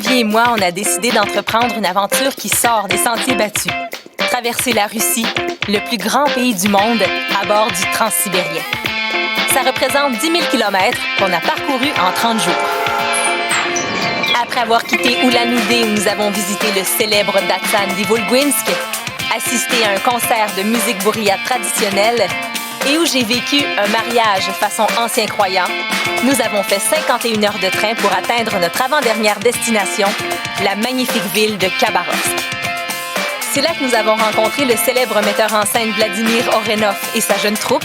Olivier et moi, on a décidé d'entreprendre une aventure qui sort des sentiers battus. Traverser la Russie, le plus grand pays du monde, à bord du Transsibérien. Ça représente 10 000 km qu'on a parcouru en 30 jours. Après avoir quitté Ulan-Ude, où nous avons visité le célèbre Datsan d'Ivulguinsk, assisté à un concert de musique bourriate traditionnelle et où j'ai vécu un mariage façon ancien croyant, nous avons fait 51 heures de train pour atteindre notre avant-dernière destination, la magnifique ville de Khabarovsk. C'est là que nous avons rencontré le célèbre metteur en scène Vladimir Orenov et sa jeune troupe,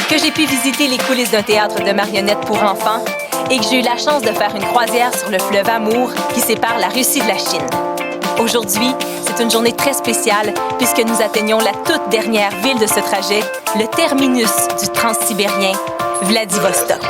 que j'ai pu visiter les coulisses d'un théâtre de marionnettes pour enfants et que j'ai eu la chance de faire une croisière sur le fleuve Amour qui sépare la Russie de la Chine. Aujourd'hui, c'est une journée très spéciale puisque nous atteignons la toute dernière ville de ce trajet, le terminus du Transsibérien, Vladivostok.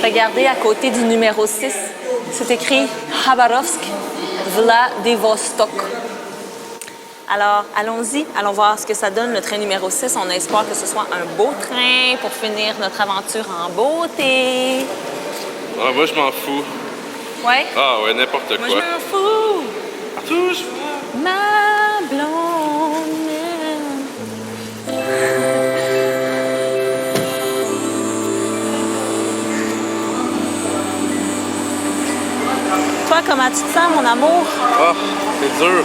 Regardez à côté du numéro 6, c'est écrit Khabarovsk, Vladivostok. Alors, allons-y, allons voir ce que ça donne, le train numéro 6. On espère que ce soit un beau train pour finir notre aventure en beauté. Ah, moi, je m'en fous. Ouais? Ah ouais, n'importe quoi. Moi, je m'en fous. Touche. Ma blonde. Toi, comment tu te sens, mon amour? Ah, c'est dur.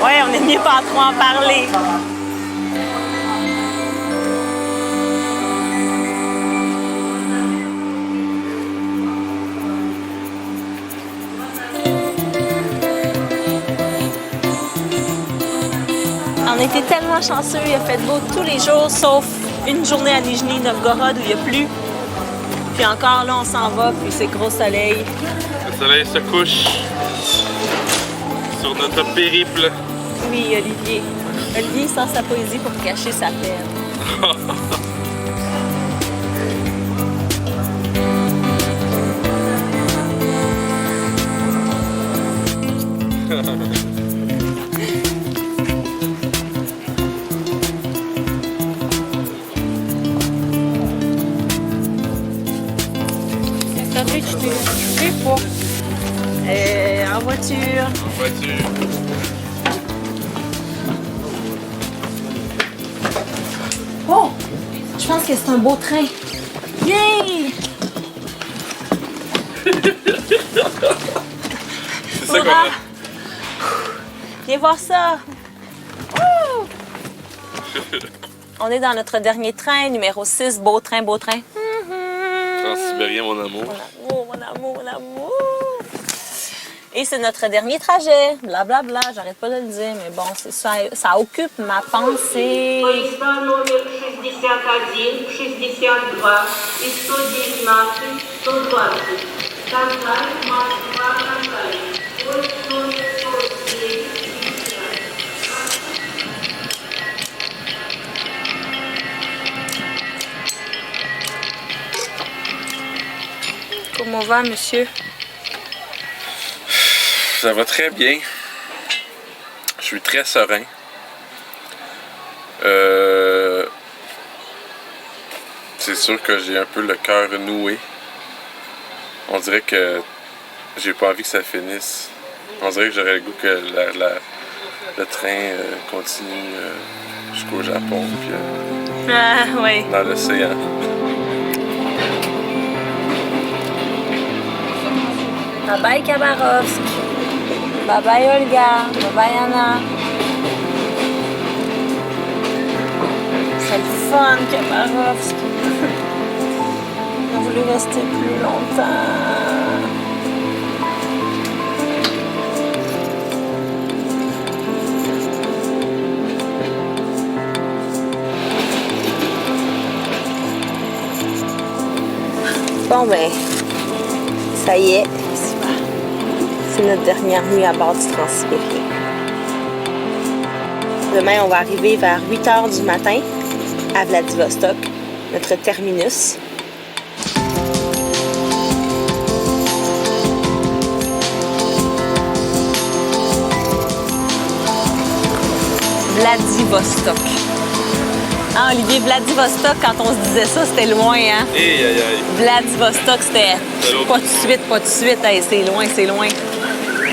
Ouais, on est mieux pas trop en parler. On était tellement chanceux, il a fait beau tous les jours, sauf une journée à Nijni Novgorod où il n'y a plus. Puis encore là, on s'en va, puis c'est gros soleil. Le soleil se couche sur notre périple. Oui, Olivier. Olivier sort sa poésie pour cacher sa peine. En voiture. En voiture. Oh! Je pense que c'est un beau train. Yay! C'est ça qu'on a. Viens voir ça. Wouh! On est dans notre dernier train, numéro 6. Beau train, beau train. Transsibérien, mon amour. Mon amour, mon amour, mon amour. Et c'est notre dernier trajet. Blablabla, j'arrête pas de le dire, mais bon, c'est ça, ça occupe ma pensée. Поезда номер 61, 62 и 119, 120. Шанхай, Москва, Шанхай. Поезд номер 49, 50. Comment va, monsieur? Ça va très bien. Je suis très serein. C'est sûr que j'ai un peu le cœur noué. On dirait que j'ai pas envie que ça finisse. On dirait que j'aurais le goût que le train continue jusqu'au Japon, puis Oui. dans l'océan. Bye bye Khabarovsk. Bye bye Olga. Bye bye Anna. C'est le fun Khabarovsk. On a voulu rester plus longtemps. Bon ben, Ça y est, c'est notre dernière nuit à bord du Transsibérien. Demain, on va arriver vers 8 h du matin à Vladivostok, notre terminus. Vladivostok. Ah, Olivier, Vladivostok, quand on se disait ça, c'était loin, hein? Aïe, aïe, aïe. Vladivostok, c'était pas tout de suite. Hey, c'est loin, c'est loin.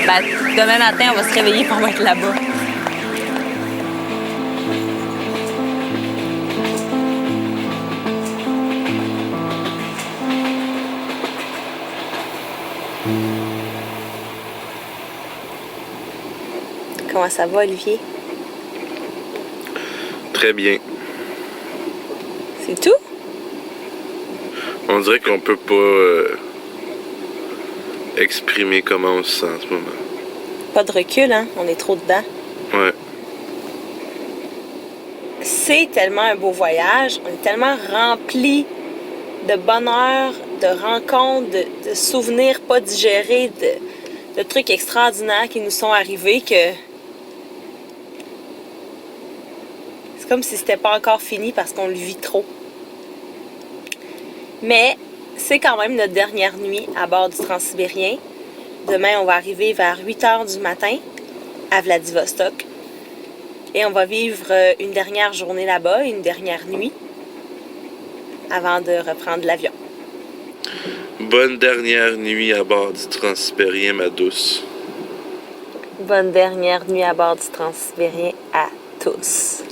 Ben, demain matin, on va se réveiller pour être là-bas. Comment ça va, Olivier? Très bien. C'est tout? On dirait qu'on peut pas exprimer comment on se sent en ce moment. Pas de recul, hein? On est trop dedans. Ouais. C'est tellement un beau voyage. On est tellement rempli de bonheur, de rencontres, de souvenirs pas digérés, de trucs extraordinaires qui nous sont arrivés que c'est comme si c'était pas encore fini parce qu'on le vit trop. Mais c'est quand même notre dernière nuit à bord du Transsibérien. Demain, on va arriver vers 8 h du matin à Vladivostok. Et on va vivre une dernière journée là-bas, une dernière nuit, avant de reprendre l'avion. Bonne dernière nuit à bord du Transsibérien, ma douce. Bonne dernière nuit à bord du Transsibérien à tous.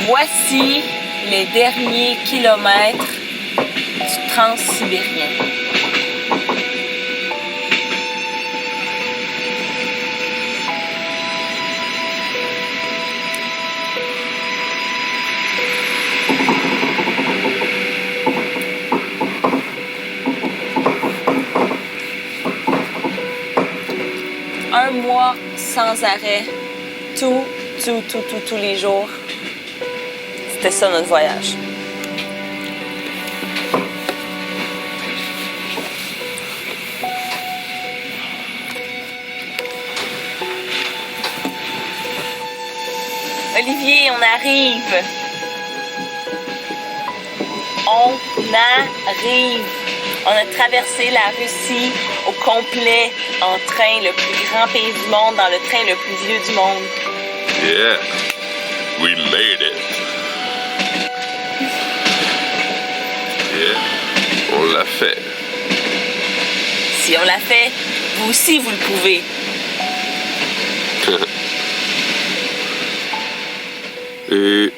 Voici les derniers kilomètres du Transsibérien. Un mois sans arrêt, tous les jours. C'était ça notre voyage. Olivier, on arrive. On arrive. On a traversé la Russie au complet en train, le plus grand pays du monde, dans le train le plus vieux du monde. Yeah, we made it. Yeah, on l'a fait. Si on l'a fait, vous aussi vous le pouvez. Et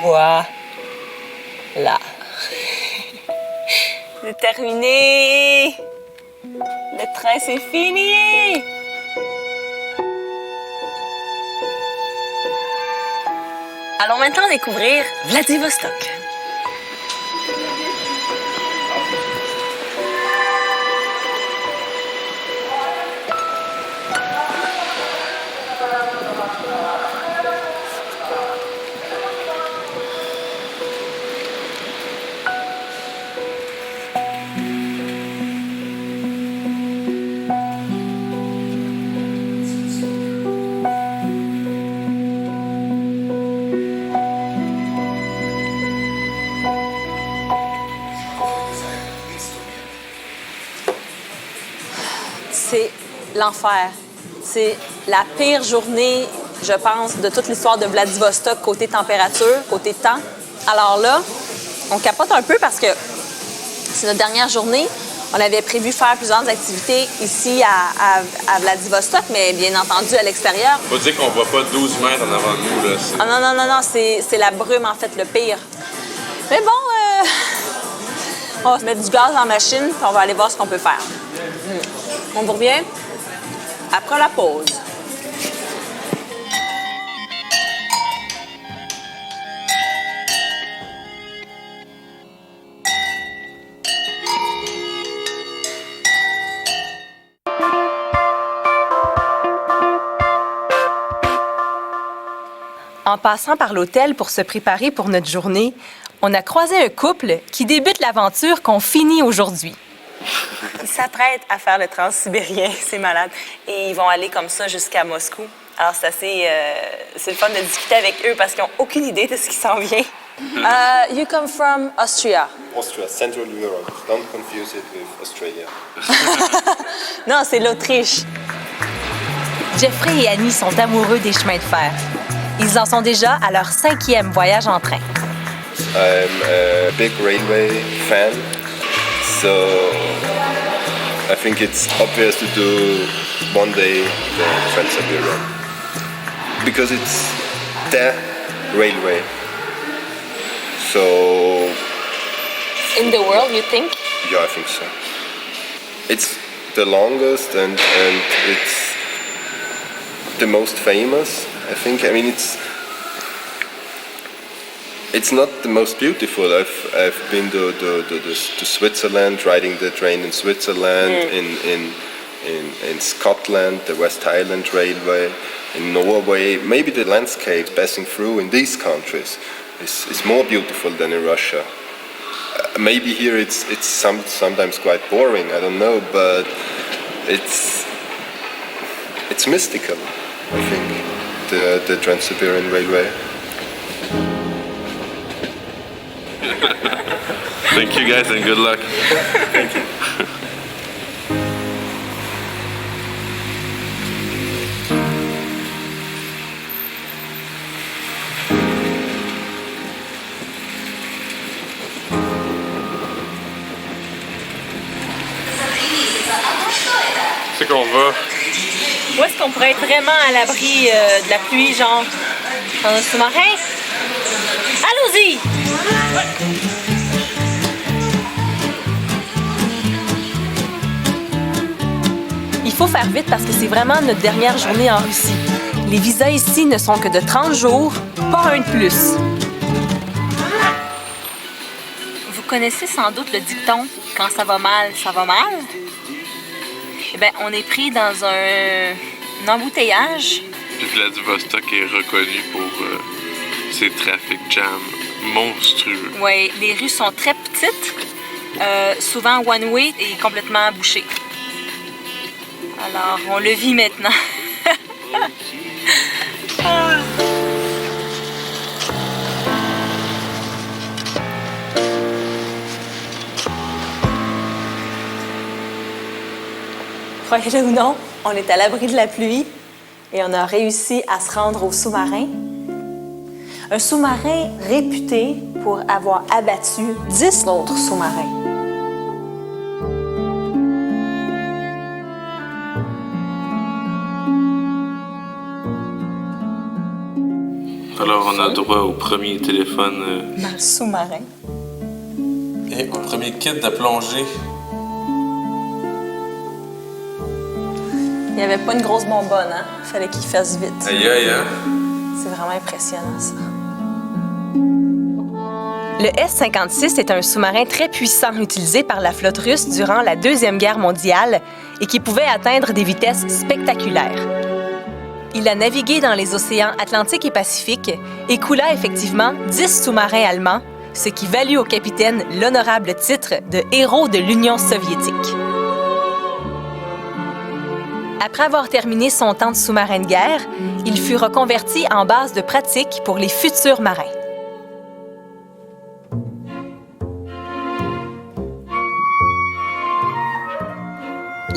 Voilà. C'est terminé. Le train, c'est fini. Allons maintenant découvrir Vladivostok. c'est l'enfer. C'est la pire journée, je pense, de toute l'histoire de Vladivostok, côté température, côté temps. Alors là, on capote un peu parce que c'est notre dernière journée. On avait prévu faire plusieurs activités ici à Vladivostok, mais bien entendu à l'extérieur. Faut dire qu'on voit pas 12 mètres en avant de nous, là. Ah non, c'est la brume, en fait, le pire. Mais bon, on va se mettre du gaz dans la machine, puis on va aller voir ce qu'on peut faire. On vous revient après la pause. En passant par l'hôtel pour se préparer pour notre journée, on a croisé un couple qui débute l'aventure qu'on finit aujourd'hui. Ils s'apprêtent à faire le transsibérien, c'est malade. Et ils vont aller comme ça jusqu'à Moscou. Alors, c'est le fun de discuter avec eux parce qu'ils n'ont aucune idée de ce qui s'en vient. You come from Austria. Austria, Central Europe. Don't confuse it with Australia. Non, c'est l'Autriche. Jeffrey et Annie sont amoureux des chemins de fer. Ils en sont déjà à leur 5e voyage en train. I'm a big railway fan, so I think it's obvious to do one day the Trans-Siberian because it's the railway. So In the world, you think? yeah, I think so. It's the longest and it's the most famous. I think. I mean, it's not the most beautiful. I've been to Switzerland, riding the train in Switzerland, in Scotland, the West Highland Railway, in Norway. Maybe the landscape passing through in these countries is more beautiful than in Russia. Maybe here it's sometimes quite boring. I don't know, but it's mystical. I think the Trans-Siberian Railway. Thank you guys and good luck. Thank you. C'est qu'on va. Où est-ce qu'on pourrait être vraiment à l'abri de la pluie, genre dans un sous-marin? Allons-y! Il faut faire vite parce que c'est vraiment notre dernière journée en Russie. Les visas ici ne sont que de 30 jours, pas un de plus. Vous connaissez sans doute le dicton « Quand ça va mal, ça va mal ». Eh bien, on est pris dans un embouteillage. Vladivostok est reconnu pour ses trafic jams monstrueux. Oui, les rues sont très petites, souvent one-way et complètement bouchées. Alors, on le vit maintenant. Croyez-le ou non, on est à l'abri de la pluie et on a réussi à se rendre au sous-marin. Un sous-marin réputé pour avoir abattu 10 autres sous-marins. Alors, on a droit au premier téléphone Dans le sous-marin. et au premier kit de plongée. Il n'y avait pas une grosse bonbonne, hein? Il fallait qu'il fasse vite. Aïe, aïe, hein? C'est vraiment impressionnant, ça. Le S-56 est un sous-marin très puissant utilisé par la flotte russe durant la Deuxième Guerre mondiale et qui pouvait atteindre des vitesses spectaculaires. Il a navigué dans les océans Atlantique et Pacifique et coula effectivement 10 sous-marins allemands, ce qui valut au capitaine l'honorable titre de héros de l'Union soviétique. Après avoir terminé son temps de sous-marin de guerre, il fut reconverti en base de pratique pour les futurs marins.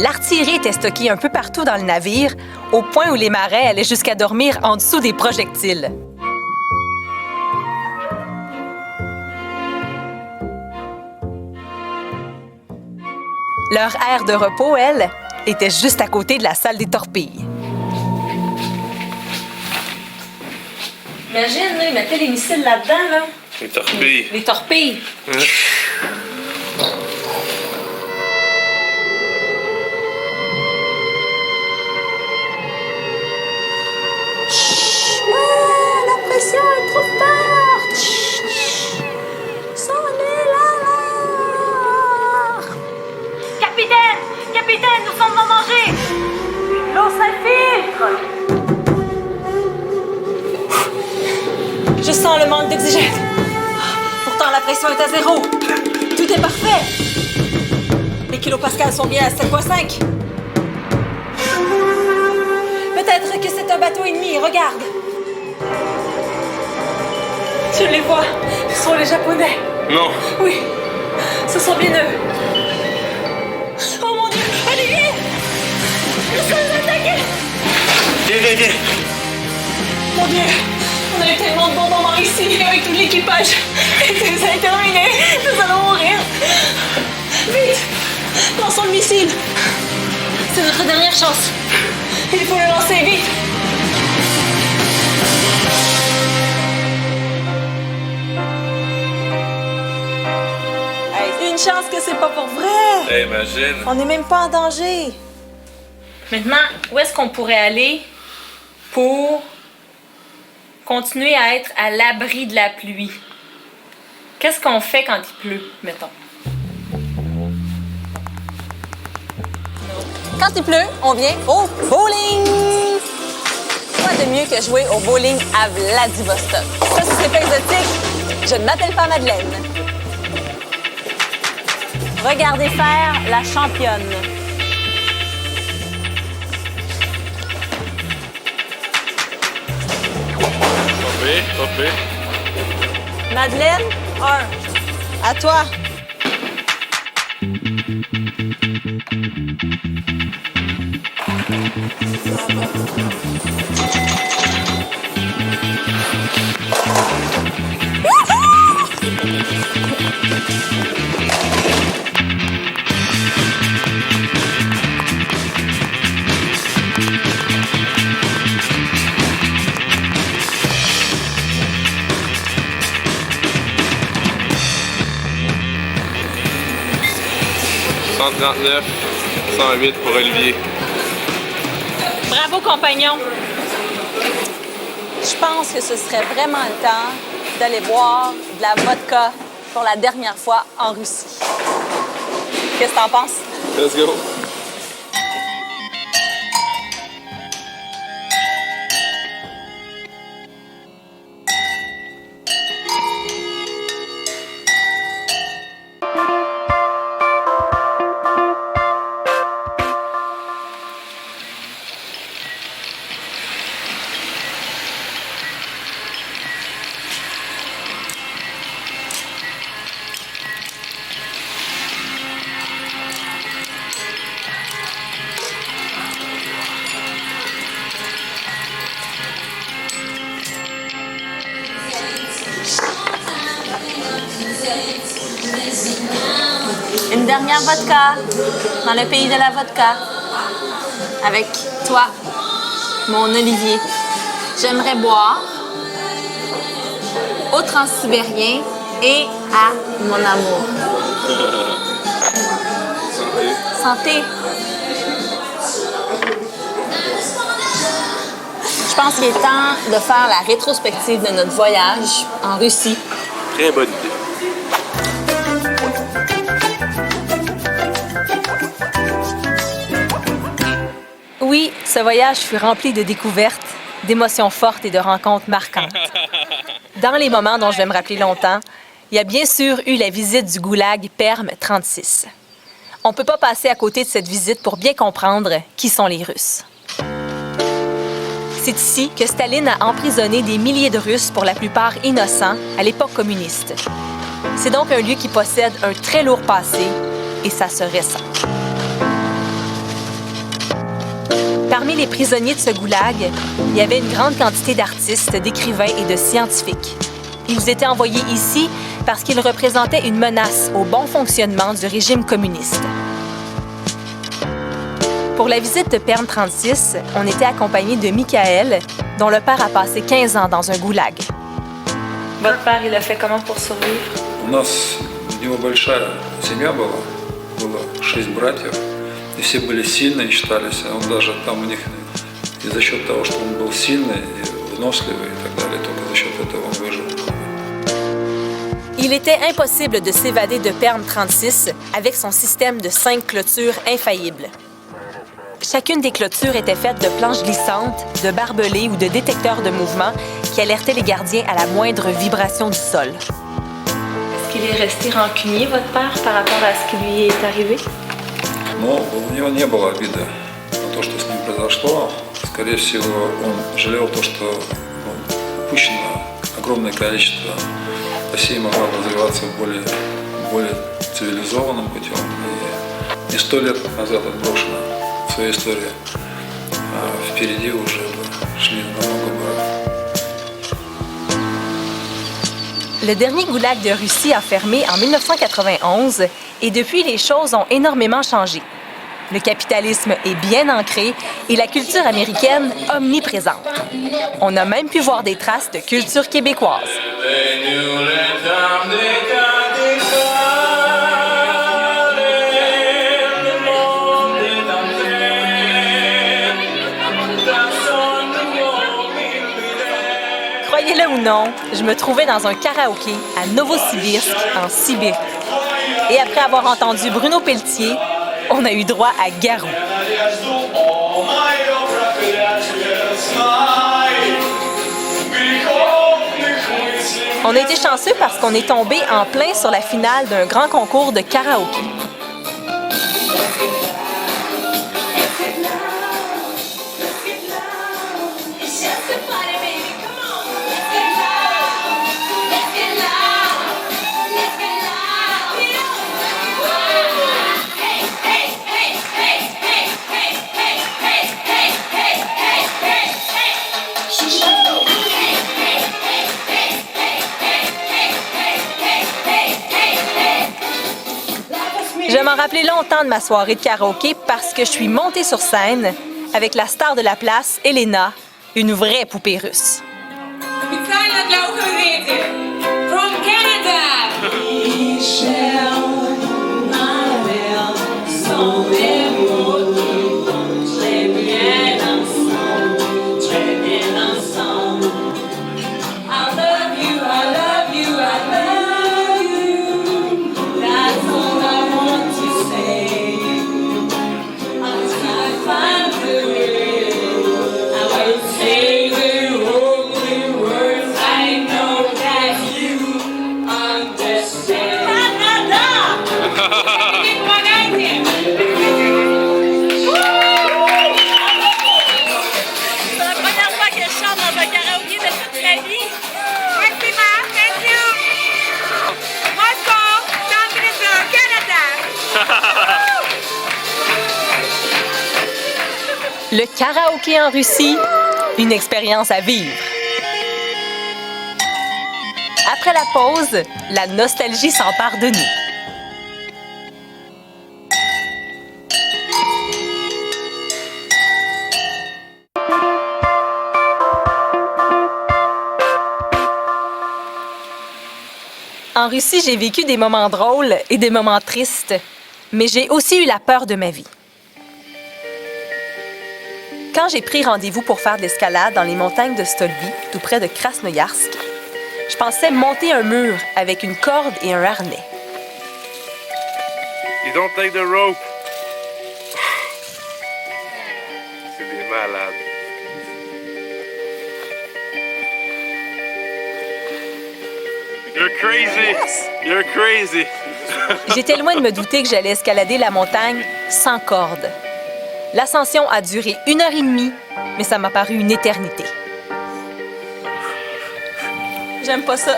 L'artillerie était stockée un peu partout dans le navire, au point où les marins allaient jusqu'à dormir en dessous des projectiles. Leur aire de repos, elle, était juste à côté de la salle des torpilles. Imagine, là, ils mettaient les missiles là-dedans, là. Les torpilles. Les torpilles. La pression est trop forte. S'en est là. Capitaine! Capitaine, nous sommes en danger! L'eau s'infiltre! Je sens le manque d'oxygène. Pourtant, la pression est à 0. Tout est parfait. Les kilopascals sont bien à 7,5. Peut-être que c'est un bateau ennemi. Regarde. Je les vois. Ce sont les Japonais. Non. Oui. Ce sont bien eux. Oh mon Dieu! Olivier! Nous sommes attaqués! Viens. Mon Dieu! On a eu tellement de bombardements ici avec tout l'équipage. C'est terminé. Nous allons mourir. Vite! Lançons le missile. C'est notre dernière chance. Il faut le lancer vite. Hey, une chance que c'est pas pour vrai. Hey, imagine. On n'est même pas en danger. Maintenant, où est-ce qu'on pourrait aller pour continuer à être à l'abri de la pluie? Qu'est-ce qu'on fait quand il pleut, mettons? Quand il pleut, on vient au bowling! Quoi de mieux que jouer au bowling à Vladivostok? Ça, si c'est pas exotique, je ne m'appelle pas Madeleine. Regardez faire la championne. Pas pire. Madeleine, 1. À toi. « 139, 108 pour Olivier. » Bravo, compagnon. Je pense que ce serait vraiment le temps d'aller boire de la vodka pour la dernière fois en Russie. Qu'est-ce que t'en penses? Let's go. Une dernière vodka dans le pays de la vodka. Avec toi, mon Olivier. J'aimerais boire au Transsibérien et à mon amour. Santé. Je pense qu'il est temps de faire la rétrospective de notre voyage en Russie. Très bonne idée. Oui, ce voyage fut rempli de découvertes, d'émotions fortes et de rencontres marquantes. Dans les moments dont je vais me rappeler longtemps, il y a bien sûr eu la visite du goulag Perm 36. On ne peut pas passer à côté de cette visite pour bien comprendre qui sont les Russes. C'est ici que Staline a emprisonné des milliers de Russes, pour la plupart innocents, à l'époque communiste. C'est donc un lieu qui possède un très lourd passé, et ça se ressent. Parmi les prisonniers de ce goulag, il y avait une grande quantité d'artistes, d'écrivains et de scientifiques. Ils étaient envoyés ici parce qu'ils représentaient une menace au bon fonctionnement du régime communiste. Pour la visite de Perm 36, on était accompagné de Michael, dont le père a passé 15 ans dans un goulag. Votre père, il a fait comment pour survivre? У нас у него большая семья была, было 6 братьев, и все были сильные, считались. Он даже там у них, и за счет того, что он был сильный, и выносливый и так далее, только за счет этого он выжил. Il était impossible de s'évader de Perm 36 avec son système de 5 clôtures infaillibles. Chacune des clôtures était faite de planches glissantes, de barbelés ou de détecteurs de mouvement qui alertaient les gardiens à la moindre vibration du sol. Est-ce qu'il est resté rancunier, votre père, par rapport à ce qui lui est arrivé? Но у него не было обиды на то, что с ним произошло. Скорее всего, он жалел то, что упущено огромное количество. Россия могла бы развиваться более цивилизованным путем. И не 100 лет назад отброшена в своей истории, а впереди уже шли намного бы. Le dernier goulag de Russie a fermé en 1991 et depuis, les choses ont énormément changé. Le capitalisme est bien ancré et la culture américaine omniprésente. On a même pu voir des traces de culture québécoise. Croyez-le ou non, je me trouvais dans un karaoké à Novosibirsk, en Sibérie. Et après avoir entendu Bruno Pelletier, on a eu droit à Garou. On a été chanceux parce qu'on est tombé en plein sur la finale d'un grand concours de karaoké. Je m'en rappelais longtemps de ma soirée de karaoké parce que je suis montée sur scène avec la star de la place, Elena, une vraie poupée russe. From Canada! Le karaoké en Russie, une expérience à vivre. Après la pause, la nostalgie s'empare de nous. En Russie, j'ai vécu des moments drôles et des moments tristes, mais j'ai aussi eu la peur de ma vie. Quand j'ai pris rendez-vous pour faire de l'escalade dans les montagnes de Stolvi, tout près de Krasnoyarsk, je pensais monter un mur avec une corde et un harnais. You don't take the rope. C'est des malades. You're crazy. You're crazy. J'étais loin de me douter que j'allais escalader la montagne sans corde. L'ascension a duré 1h30, mais ça m'a paru une éternité. J'aime pas ça.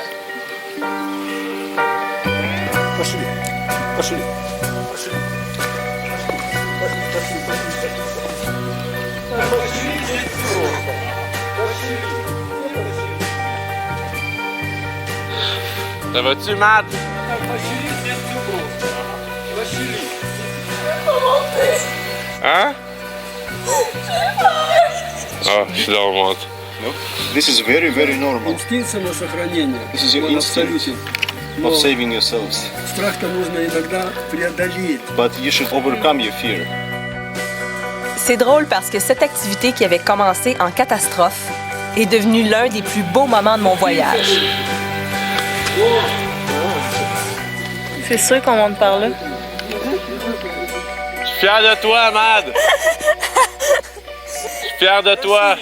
Ça va-tu, Matt? Hein? Ah, je la remonte. This is very, very normal. Инстинкт самосохранения. This is your Он instinct абсолютен. of Но saving yourselves. страх-то нужно иногда преодолеть. But you should overcome your fear. C'est drôle parce que cette activité qui avait commencé en catastrophe est devenue l'un des plus beaux moments de mon voyage. C'est sûr qu'on monte par là. Je suis fier de toi, Mad! Je suis fier de toi!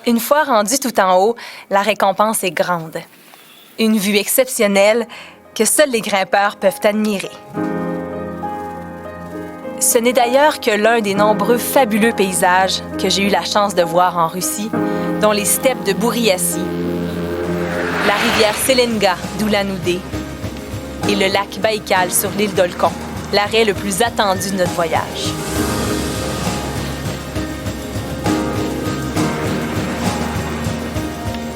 Une fois rendu tout en haut, la récompense est grande. Une vue exceptionnelle que seuls les grimpeurs peuvent admirer. Ce n'est d'ailleurs que l'un des nombreux fabuleux paysages que j'ai eu la chance de voir en Russie, dont les steppes de Bouriassi, la rivière Selenga d'Ulan-Ude et le lac Baïkal sur l'île d'Olkhon, l'arrêt le plus attendu de notre voyage.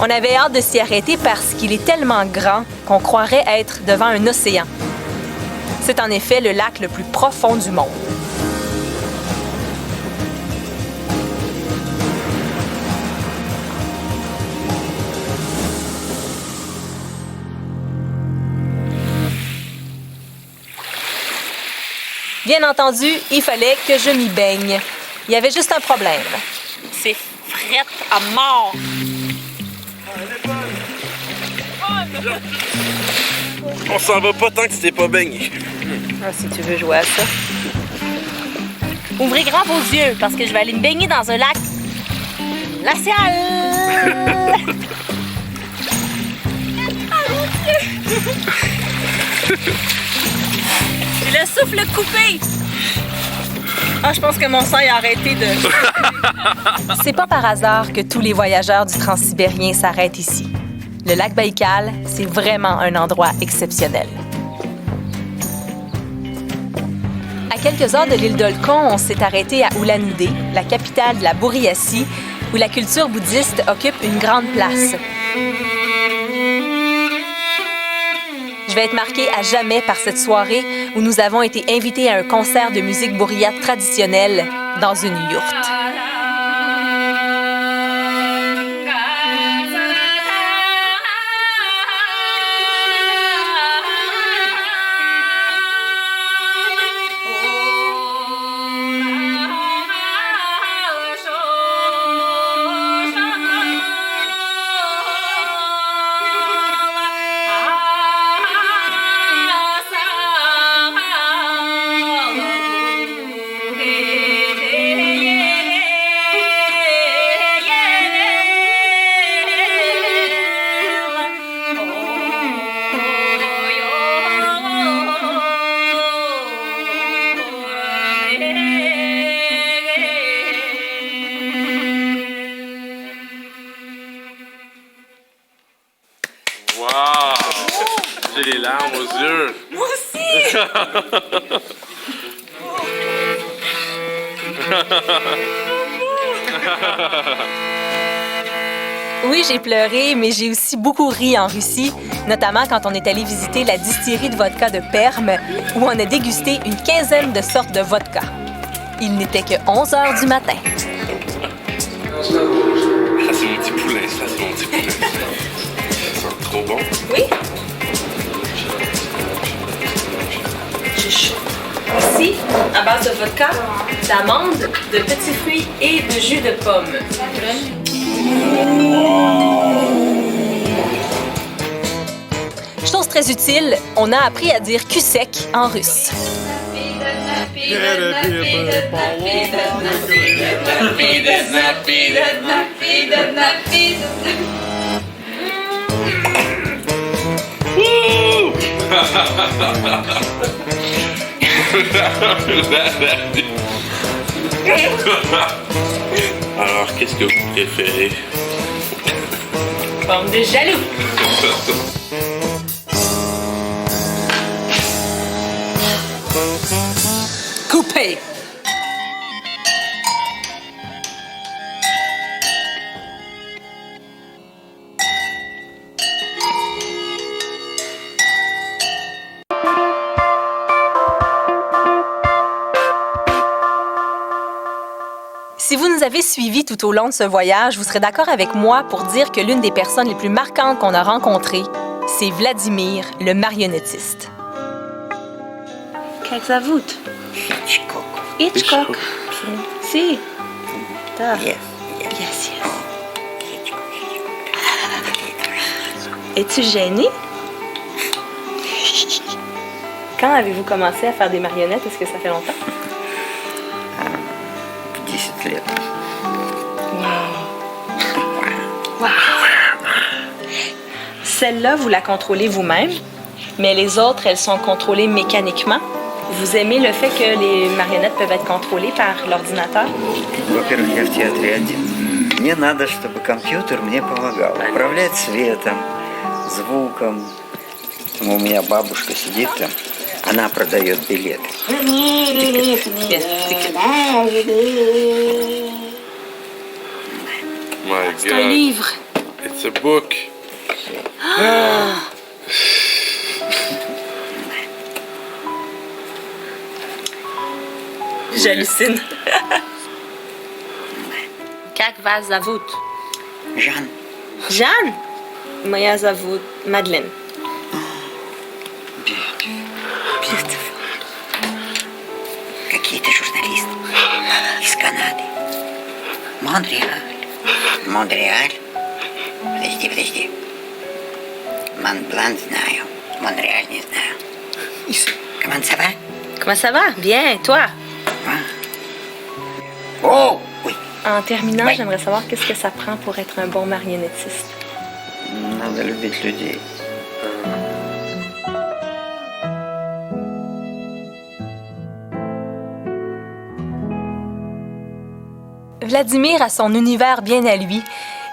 On avait hâte de s'y arrêter parce qu'il est tellement grand qu'on croirait être devant un océan. C'est en effet le lac le plus profond du monde. Bien entendu, il fallait que je m'y baigne. Il y avait juste un problème. C'est frette à mort. On s'en va pas tant que tu t'es pas baigné. Ah, si tu veux jouer à ça. Ouvrez grand vos yeux parce que je vais aller me baigner dans un lac glacial. J'ai le souffle coupé. Ah, je pense que mon sang a arrêté de... C'est pas par hasard que tous les voyageurs du Transsibérien s'arrêtent ici. Le lac Baïkal, c'est vraiment un endroit exceptionnel. À quelques heures de l'île d'Olkhon, on s'est arrêté à Ulan-Ude, la capitale de la Bouriassi, où la culture bouddhiste occupe une grande place. Je vais être marquée à jamais par cette soirée où nous avons été invités à un concert de musique bouriate traditionnelle dans une yourte. Wow! J'ai les larmes aux yeux. Moi aussi! Oui, j'ai pleuré, mais j'ai aussi beaucoup ri en Russie, notamment quand on est allé visiter la distillerie de vodka de Perm, où on a dégusté une quinzaine de sortes de vodka. Il n'était que 11 heures du matin. Ça, c'est mon petit poulet. Ça sent trop bon. Oui? J'ai chaud. Ici, à base de vodka, d'amandes, de petits fruits et de jus de pomme. Chose très utile, on a appris à dire cul sec en russe. Alors, qu'est-ce que vous préférez? Bande de jaloux. Coupé. vous nous avez suivis tout au long de ce voyage, vous serez d'accord avec moi pour dire que l'une des personnes les plus marquantes qu'on a rencontrées, c'est Vladimir, le marionnettiste. Как зовут? Hitchcock. Hitchcock. Si. Да. Yes. Yes, yes. Es-tu gêné? Quand avez-vous commencé à faire des marionnettes? Est-ce que ça fait longtemps? 10 лет. Wow. Celle-là, vous la contrôlez vous-même, mais les autres, elles sont contrôlées mécaniquement. Vous aimez le fait que les marionnettes peuvent être contrôlées par l'ordinateur? Во-первых, я в театре один. Мне надо, чтобы компьютер мне помогал. Управлять светом, звуком. У меня бабушка сидит там, она продает билеты. My C'est un God. livre. It's a book. J'hallucine. Как вас зовут? Жан, Jeanne? Моя зовут Madeleine. Beautiful. какие-то журналисты из Канады. Монреаль. Подожди. Монблан знаю. Монреаль не знаю. Comment ça va? Comment ça va? Bien, toi? Oh, oui. En terminant, Oui. j'aimerais savoir qu'est-ce que ça prend pour être un bon marionnettiste. Надо любить людей. Vladimir a son univers bien à lui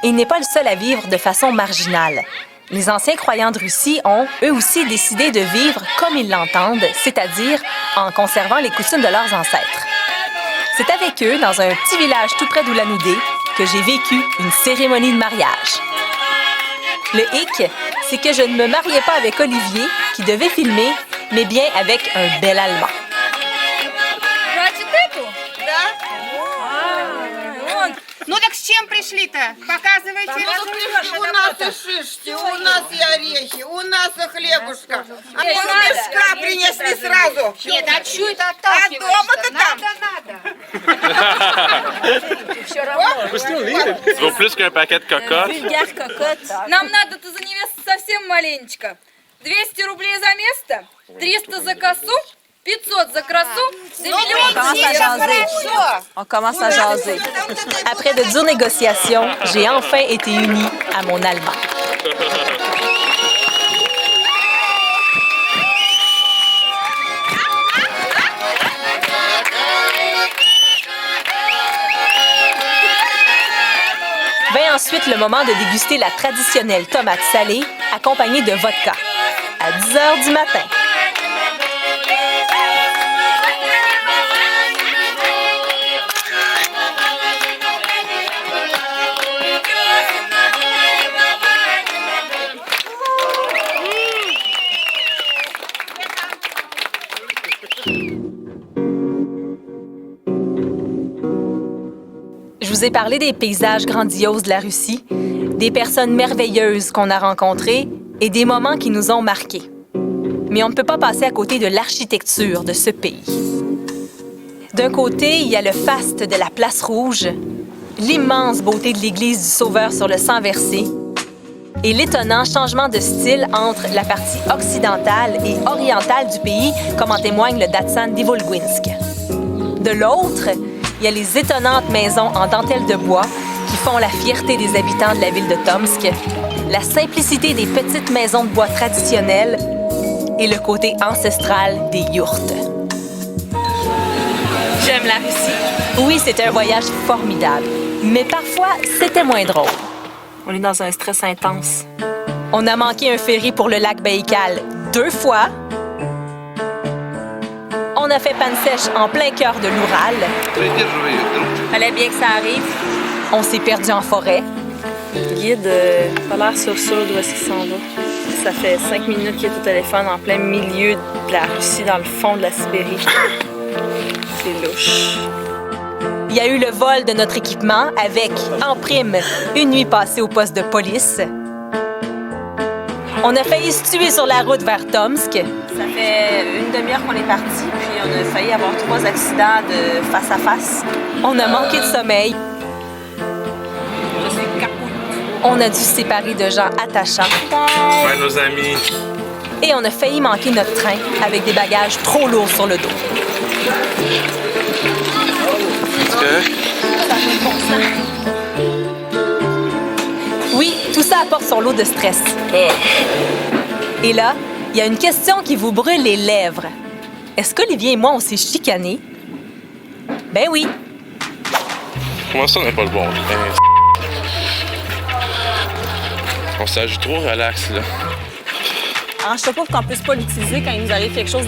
et n'est pas le seul à vivre de façon marginale. Les anciens croyants de Russie ont, eux aussi, décidé de vivre comme ils l'entendent, c'est-à-dire en conservant les coutumes de leurs ancêtres. C'est avec eux, dans un petit village tout près d'Ulan-Ude, que j'ai vécu une cérémonie de mariage. Le hic, c'est que je ne me mariais pas avec Olivier, qui devait filmer, mais bien avec un bel Allemand. Ну так с чем пришли-то? Показывайте. У нас и шишки, у нас и орехи, у нас и хлебушка. А мешка принесли сразу. Нет, а чё это А отталкиваешься? дома-то там. Tu vaut plus qu'un paquet de cocottes. Vulgaire cocotte. Нам надо-то за невесту совсем маленечко. 200 рублей за место, 300 за косу, 500 за красу, 2 миллиона. On commence à jaser. Après de dures négociations, j'ai enfin été unie à mon Allemand. Vint ensuite le moment de déguster la traditionnelle tomate salée accompagnée de vodka. À 10 h du matin. Je vous ai parlé des paysages grandioses de la Russie, des personnes merveilleuses qu'on a rencontrées et des moments qui nous ont marqués. Mais on ne peut pas passer à côté de l'architecture de ce pays. D'un côté, il y a le faste de la Place Rouge, l'immense beauté de l'église du Sauveur sur le sang versé et l'étonnant changement de style entre la partie occidentale et orientale du pays, comme en témoigne le Datsan d'Ivolguinsk. De l'autre, il y a les étonnantes maisons en dentelle de bois qui font la fierté des habitants de la ville de Tomsk, la simplicité des petites maisons de bois traditionnelles et le côté ancestral des yourtes. J'aime la Russie. Oui, c'était un voyage formidable, mais parfois, c'était moins drôle. On est dans un stress intense. On a manqué un ferry pour le lac Baïkal 2 fois. On a fait panne sèche en plein cœur de l'Oural. Fallait bien que ça arrive. On s'est perdu en forêt. Le guide pas l'air sûr d'où est-ce qu'il s'en va. Ça fait 5 minutes qu'il est au téléphone en plein milieu de la Russie, dans le fond de la Sibérie. C'est louche. Il y a eu le vol de notre équipement avec, en prime, une nuit passée au poste de police. On a failli se tuer sur la route vers Tomsk. Ça fait une demi-heure qu'on est parti, puis on a failli avoir 3 accidents de face à face. On a manqué de sommeil. Je suis capote. On a dû se séparer de gens attachants. Ouais, nos amis. Et on a failli manquer notre train avec des bagages trop lourds sur le dos. C'est correct? Oui, tout ça apporte son lot de stress. Et là, il y a une question qui vous brûle les lèvres. Est-ce qu'Olivier et moi, on s'est chicanés? Ben oui. Comment ça, on n'a pas le bon train? On s'agit trop relax, là. Alors, je sais pas qu'on puisse pas l'utiliser quand il nous arrive quelque chose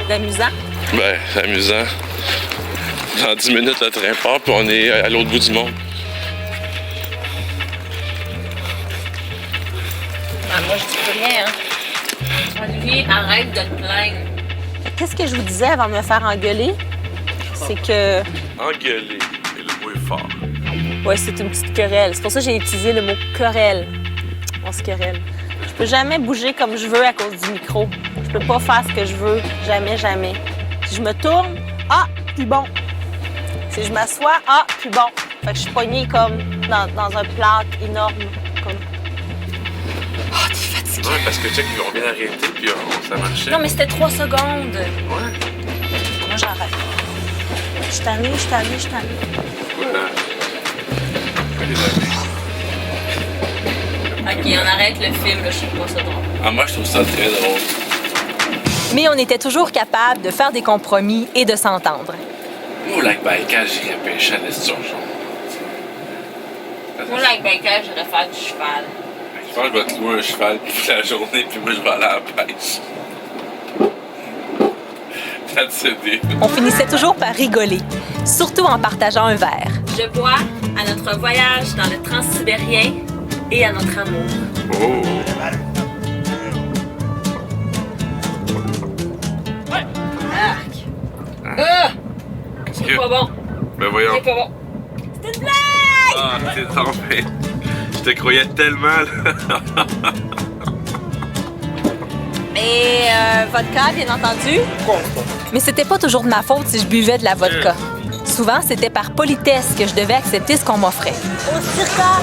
d'amusant. Ben, c'est amusant. Dans 10 minutes, le train part, puis on est à l'autre bout du monde. Ah, moi, je dis plus rien, hein. Olivier, arrête de te plaindre. Qu'est-ce que je vous disais avant de me faire engueuler? C'est que... Engueuler, et le mot est fort. Ouais, c'est une petite querelle. C'est pour ça que j'ai utilisé le mot querelle. On se querelle. Je peux jamais bouger comme je veux à cause du micro. Je peux pas faire ce que je veux. Jamais, jamais. Si je me tourne, ah, plus bon. Si je m'assois, ah, plus bon. Fait que je suis poignée comme dans un plat énorme. Comme... Oh, t'es fatiguée. Ouais, parce que check, on vient d'arrêter, puis ça marchait. Non, mais c'était 3 secondes. Ouais. Moi, j'arrête. Je suis tannée. Voilà. OK, on arrête le film, là, je trouve pas ça drôle. Ah, moi, je trouve ça très drôle. Mais on était toujours capable de faire des compromis et de s'entendre. Moi, au lac Baïkal, j'irais pêcher à l'esturgeon. Moi, avec Baker, j'irais faire du cheval. Je pense que je vais te louer un cheval toute la journée, puis moi, je vais aller à la pêche. That's it. On finissait toujours par rigoler, surtout en partageant un verre. Je bois à notre voyage dans le transsibérien et à notre amour. Oh! Qu'est-ce que... Pas bon. Ben voyons. C'est pas bon. C'est une blague! Ah, t'es tombé. Je te croyais tellement, là. Et vodka, bien entendu. Mais c'était pas toujours de ma faute si je buvais de la vodka. Souvent, c'était par politesse que je devais accepter ce qu'on m'offrait. Au circa,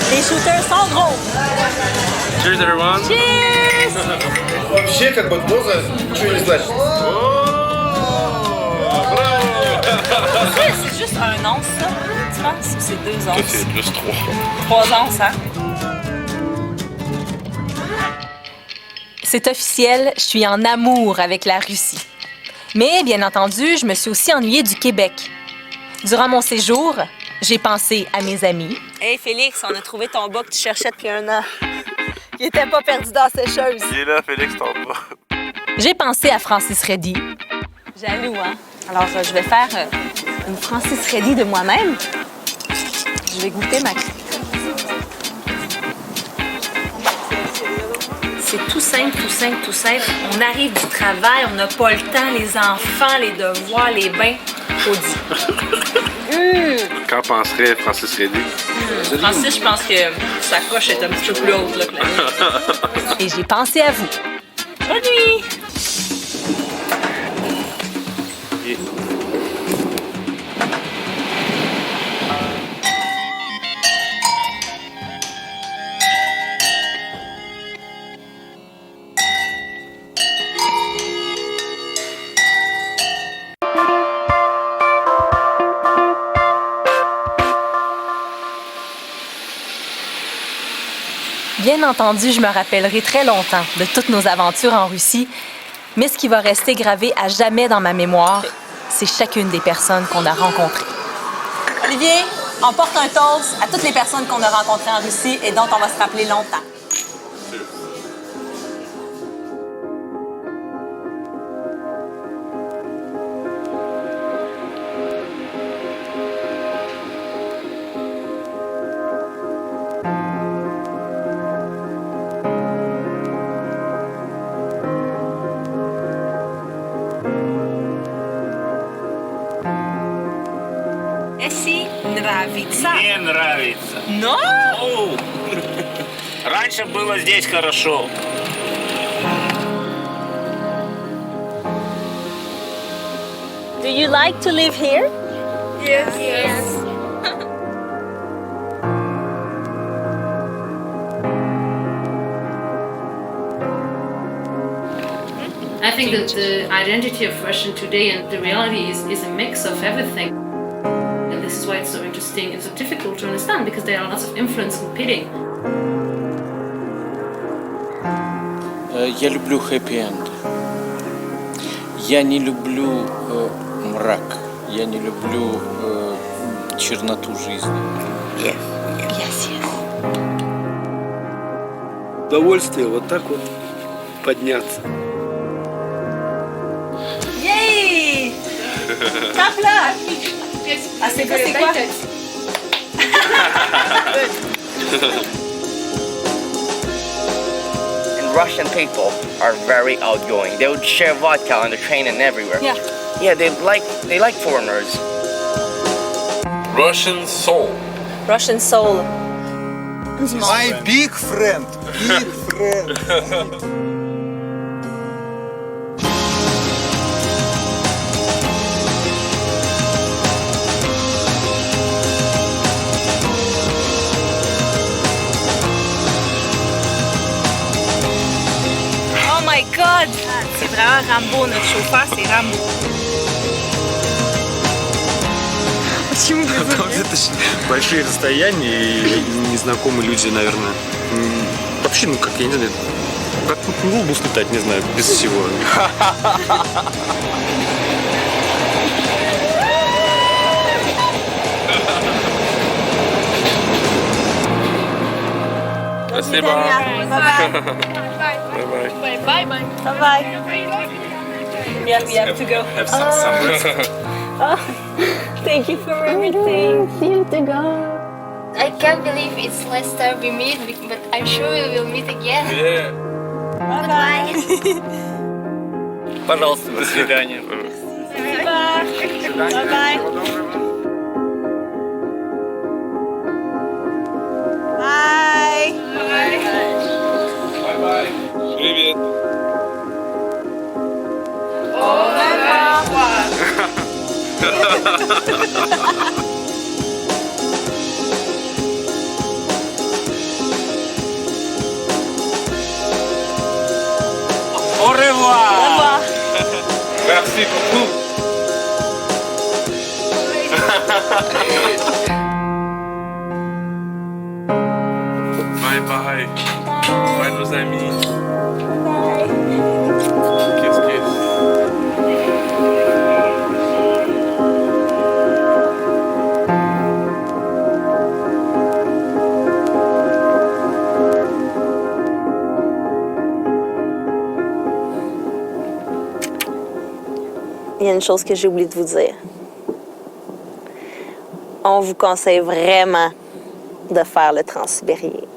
les shooters sont gros. Cheers, everyone. Вообще, как бы доза ничего не значит. C'est juste 1 once, ça, tu penses? Ou c'est 2 Ça, onces? c'est plus 3. 3 onces, hein? C'est officiel, je suis en amour avec la Russie. Mais, bien entendu, je me suis aussi ennuyée du Québec. Durant mon séjour, j'ai pensé à mes amis. Hey Félix, on a trouvé ton bas que tu cherchais depuis 1 an. Il était pas perdu dans la sécheuse. Il est là, Félix, t'en vas. J'ai pensé à Francis Reddy. Jaloux, hein? Alors, je vais faire une Francis Reddy de moi-même. Je vais goûter ma... C'est tout simple, tout simple, tout simple. On arrive du travail, on n'a pas le temps, les enfants, les devoirs, les bains. Faut dire. Qu'en penserait Francis Reddy? Francis, je pense que sa coche est un petit peu plus haute là, que la mienne. Et j'ai pensé à vous. Bonne nuit! Bien entendu, je me rappellerai très longtemps de toutes nos aventures en Russie, mais ce qui va rester gravé à jamais dans ma mémoire, c'est chacune des personnes qu'on a rencontrées. Olivier, on porte un toast à toutes les personnes qu'on a rencontrées en Russie et dont on va se rappeler longtemps. нравится? Не нравится. Но? Оу. Раньше было здесь хорошо. Do you like to live here? Yes. Yes. I think that the identity of Russian today and the reality is a mix of everything. And this is why it's so interesting and so difficult to understand, because there are lots of influence competing. Я люблю хэппи-энд. Я не люблю мрак. Я не люблю черноту жизни. Удовольствие вот так вот подняться. Yay! Tape là! Ah, c'est quoi? And Russian people are very outgoing. They would share vodka on the train and everywhere. Yeah. Yeah, they like foreigners. Russian soul. Russian soul. My big friend. Big friend. Oh my God! C'est vraiment Rambo, notre chauffeur, c'est Rambo. Почему Это ж большие расстояния, и незнакомые люди, наверное. Вообще, ну как, я не знаю, как в глобус летать, не знаю, без всего. Спасибо. Bye bye. Bye. Yeah, we have to go. Have some rest. Thank you for everything. See you to go. I can't believe it's last time we meet, but I'm sure we will meet again. Yeah. Bye. Пожалуйста, до свидания. Bye. Bye. Bye-bye. Привет. Au revoir. Merci beaucoup. Bye bye. Bye nos amis. Kiss kiss. Il y a une chose que j'ai oublié de vous dire. On vous conseille vraiment de faire le Transsibérien.